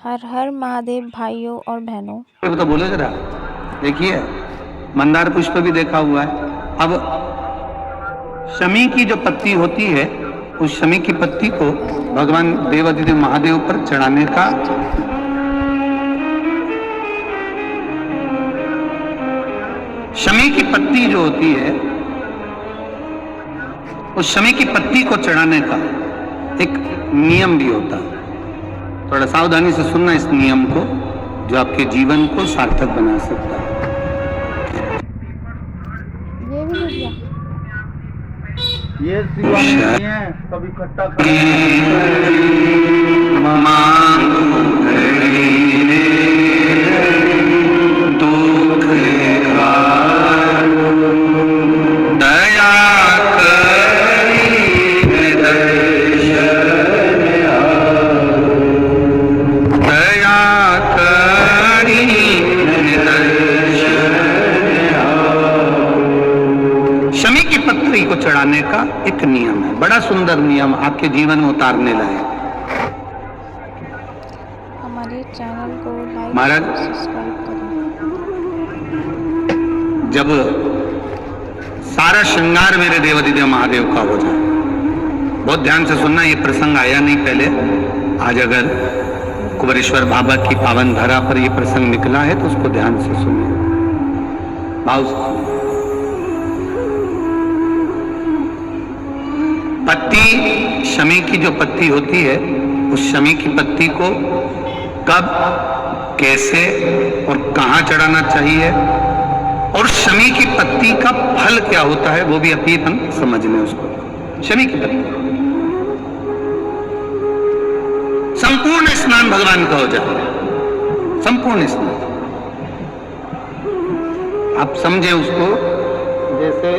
हर हर महादेव भाइयों और बहनों। तो बोले जरा, देखिए मंदार पुष्प भी देखा हुआ है। अब शमी की जो पत्ती होती है, उस शमी की पत्ती को भगवान देवाधिदेव महादेव पर चढ़ाने का शमी की पत्ती जो होती है, उस शमी की पत्ती को चढ़ाने का एक नियम भी होता है। थोड़ा सावधानी से सुनना इस नियम को, जो आपके जीवन को सार्थक बना सकता है। ये भी लिख दिया। ये सिवा नहीं है, कभी खट्टा को चढ़ाने का एक नियम है, बड़ा सुंदर नियम, आपके जीवन में उतारने लायक। हमारे चैनल को लाइक महाराज, और सब्सक्राइब करें। जब सारा श्रृंगार मेरे देवाधिदेव महादेव का हो जाए, बहुत ध्यान से सुनना, ये प्रसंग आया नहीं पहले, आज अगर कुबेरेश्वर बाबा की पावन धरा पर यह प्रसंग निकला है तो उसको ध्यान से सुनिए, भाव से सुनिए। पत्ती, शमी की जो पत्ती होती है, उस शमी की पत्ती को कब, कैसे और कहां चढ़ाना चाहिए, और शमी की पत्ती का फल क्या होता है, वो भी अपन समझ लें उसको। शमी की पत्ती संपूर्ण स्नान भगवान का हो जाए, संपूर्ण स्नान। आप समझे उसको, जैसे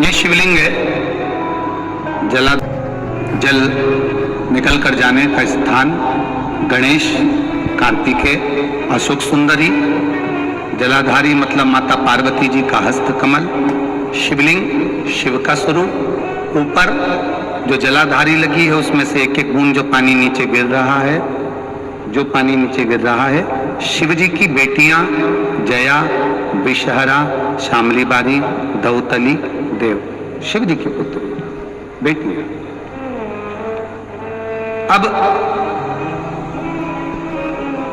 ये शिवलिंग है, जल निकल कर जाने का स्थान, गणेश, कार्तिकेय, अशोक सुंदरी, जलाधारी मतलब माता पार्वती जी का हस्त कमल, शिवलिंग, शिव का स्वरूप, ऊपर जो जलाधारी लगी है उसमें से एक एक बूंद जो पानी नीचे गिर रहा है, जो पानी नीचे गिर रहा है, शिव जी की बेटियां जया, विषहरा, शामली बारी, दौतली, देव, शिव जी की पुत्र बेटी। अब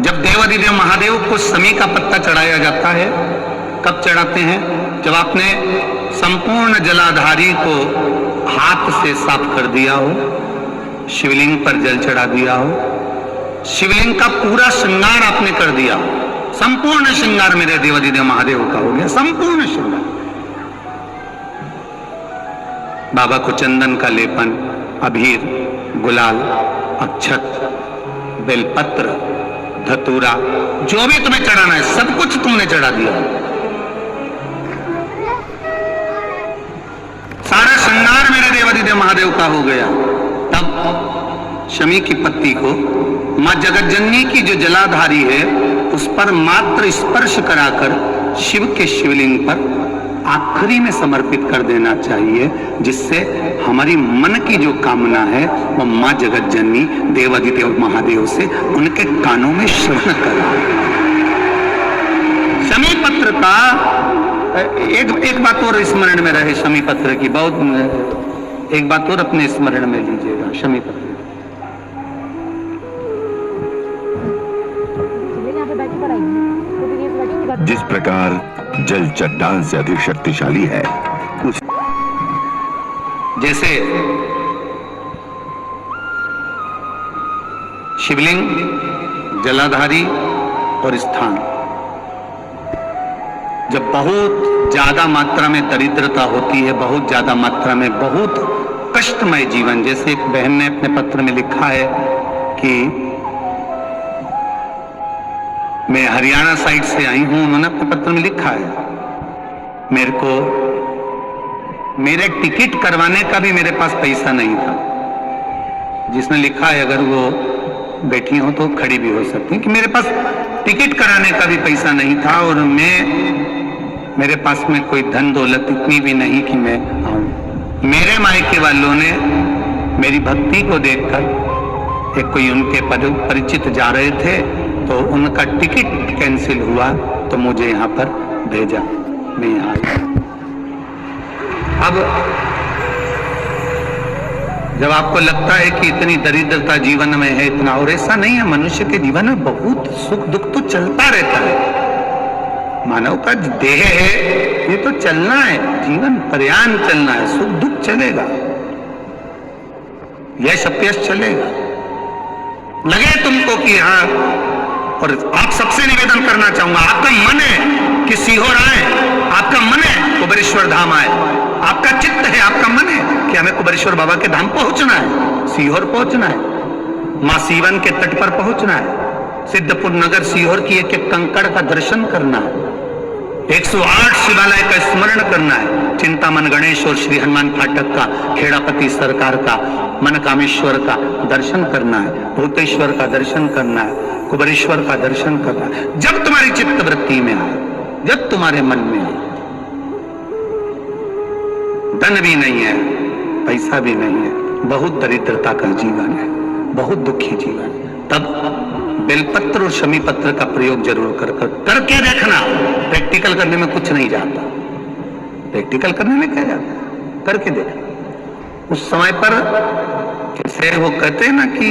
जब देवाधिदेव महादेव को शमी का पत्ता चढ़ाया जाता है, कब चढ़ाते हैं? जब आपने संपूर्ण जलाधारी को हाथ से साफ कर दिया हो, शिवलिंग पर जल चढ़ा दिया हो, शिवलिंग का पूरा श्रृंगार आपने कर दिया, संपूर्ण श्रृंगार मेरे देवाधिदेव महादेव का हो गया, संपूर्ण श्रृंगार। बाबा को चंदन का लेपन, अबीर, गुलाल, अक्षत, बेलपत्र, धतूरा, जो भी तुम्हें चढ़ाना है सब कुछ तुमने चढ़ा दिया, सारा श्रृंगार मेरे देवाधिदेव महादेव का हो गया। तब शमी की पत्ती को मां जगत जननी की जो जलाधारी है उस पर मात्र स्पर्श कराकर शिव के शिवलिंग पर आखिरी में समर्पित कर देना चाहिए, जिससे हमारी मन की जो कामना है वो मां जगत जननी देवाधिदेव महादेव से उनके कानों में श्रवण करा। शमी पत्र का एक बात और स्मरण में रहे, शमी पत्र की बहुत एक बात और अपने स्मरण में लीजिएगा। शमी पत्र जिस प्रकार जल चट्टान से अधिक शक्तिशाली है, उस जैसे शिवलिंग, जलाधारी और स्थान, जब बहुत ज्यादा मात्रा में दरिद्रता होती है, बहुत ज्यादा मात्रा में बहुत कष्टमय जीवन, जैसे एक बहन ने अपने पत्र में लिखा है कि मैं हरियाणा साइड से आई हूं, उन्होंने अपने पत्र में लिखा है, मेरे को मेरे टिकट करवाने का भी मेरे पास पैसा नहीं था। जिसने लिखा है, अगर वो बैठी हो तो खड़ी भी हो सकती हैं कि मेरे पास टिकट कराने का भी पैसा नहीं था और मेरे पास में कोई धन दौलत इतनी भी नहीं कि मैं आऊं। मेरे मायके वालों ने मेरी भक्ति को देखकर, एक कोई उनके परिचित जा रहे थे तो उनका टिकट कैंसिल हुआ तो मुझे यहाँ पर भेजा, मैं यहाँ आया। अब जब आपको लगता है कि इतनी दरिद्रता जीवन में है इतना, और ऐसा नहीं है, मनुष्य के जीवन में बहुत सुख दुख तो चलता रहता है। मानव का देह है, ये तो चलना है, जीवन प्रयाण चलना है, सुख दुख चलेगा, यश अपयश चलेगा। लगे तुमको कि हाँ, और आप सबसे निवेदन करना चाहूंगा, आपका मन है कि सीहोर आए, आपका मन है कुबेरेश्वर धाम आए, आपका चित्त है, आपका मन है कि हमें कुबेरेश्वर बाबा के धाम पहुंचना है, सीहोर पहुंचना है, मां सीवन के तट पर पहुंचना है, सिद्धपुर नगर सीहोर की एक एक कंकड़ का दर्शन करना है, 108 शिवालय का स्मरण करना है, चिंतामन गणेश और श्री हनुमान फाटक का, खेड़ापति सरकार का, मनकामेश्वर का दर्शन करना है, भूतेश्वर का दर्शन करना है, कुबेरेश्वर का दर्शन करना है। जब तुम्हारी चित्त वृत्ति में आए, जब तुम्हारे मन में आए, धन भी नहीं है, पैसा भी नहीं है, बहुत दरिद्रता का जीवन है, बहुत दुखी जीवन है, तब बेलपत्र और शमी पत्र का प्रयोग जरूर करके देखना। प्रैक्टिकल करने में कुछ नहीं जाता, प्रैक्टिकल करने में क्या जाता, करके देखना। उस समय पर जैसे वो कहते हैं ना कि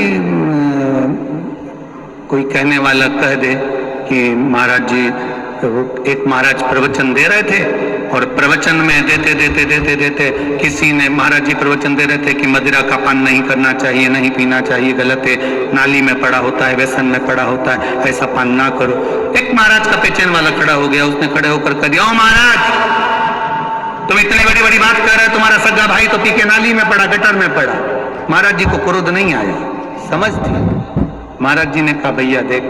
कोई कहने वाला कह दे कि महाराज जी, एक महाराज प्रवचन दे रहे थे और प्रवचन में देते किसी ने, महाराज जी प्रवचन दे रहे थे कि मदिरा का पान नहीं करना चाहिए, नहीं पीना चाहिए, गलत है, नाली में पड़ा होता है, व्यसन में पड़ा होता है, ऐसा पान ना करो। एक महाराज का पेचन वाला खड़ा हो गया, उसने खड़े होकर कह दिया, ओ महाराज तुम इतनी बड़ी बड़ी बात कर रहे हो, तुम्हारा सगा भाई तो पी के नाली में पड़ा, गटर में पड़ा। महाराज जी को क्रोध नहीं आया, समझ थी। महाराज जी ने कहा, भैया देख,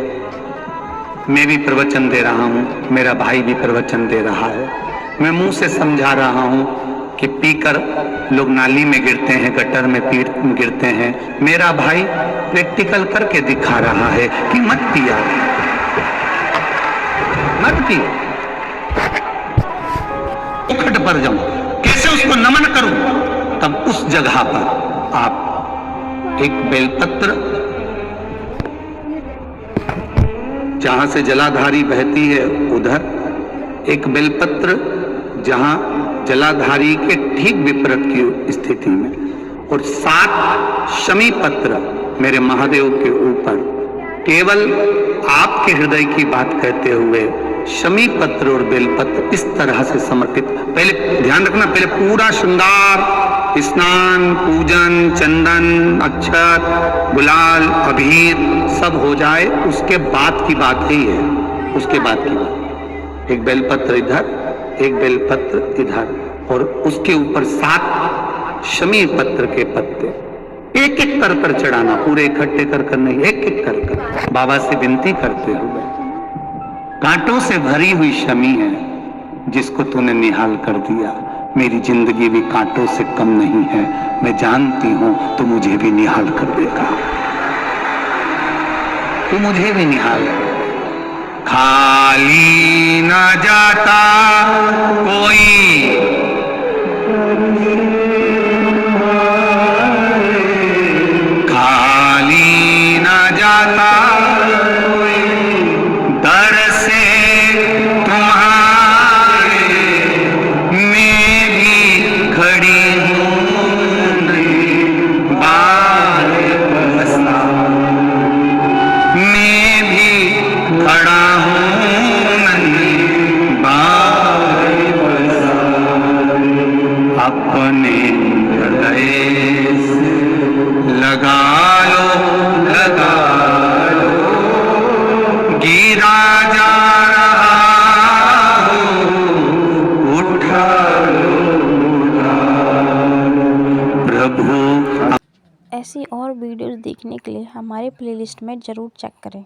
मैं भी प्रवचन दे रहा हूं, मेरा भाई भी प्रवचन दे रहा है, मैं मुंह से समझा रहा हूं कि पीकर लोग नाली में गिरते हैं, गटर में गिरते हैं, मेरा भाई प्रैक्टिकल करके दिखा रहा है कि मत पिया, मत पिया। उखट पर जाऊं, कैसे उसको नमन करूं? तब उस जगह पर आप एक बेलपत्र, जहां से जलाधारी बहती है उधर एक बेलपत्र, जहां जलाधारी के ठीक विपरीत की स्थिति में, और 7 शमी पत्र मेरे महादेव के ऊपर, केवल आपके हृदय की बात कहते हुए शमी पत्र और बेलपत्र इस तरह से समर्पित। पहले ध्यान रखना, पहले पूरा श्रृंगार, स्नान, पूजन, चंदन, अक्षत, गुलाल, अबीर सब हो जाए, उसके बाद की बात ही है, उसके बाद की बात। एक बेलपत्र इधर, एक बेलपत्र इधर, और उसके ऊपर 7 शमी पत्र के पत्ते, एक एक कर चढ़ाना, पूरे इकट्ठे कर नहीं, एक एक कर बाबा से विनती करते हुए, कांटों से भरी हुई शमी है जिसको तूने निहाल कर दिया, मेरी जिंदगी भी कांटों से कम नहीं है, मैं जानती हूं तू मुझे भी निहाल कर देगा, तू मुझे भी निहाल कर देगा। खाली न जाता कोई, खाली न जाता कोई, दर से तुम्हारे मैं भी खड़ी हूँ, बार बसा मैं भी खड़ा अपने हृदय से लगा लो, गिरा जा रहा हूँ, उठा लो प्रभु। ऐसी और वीडियोस देखने के लिए हमारे प्लेलिस्ट में ज़रूर चेक करें।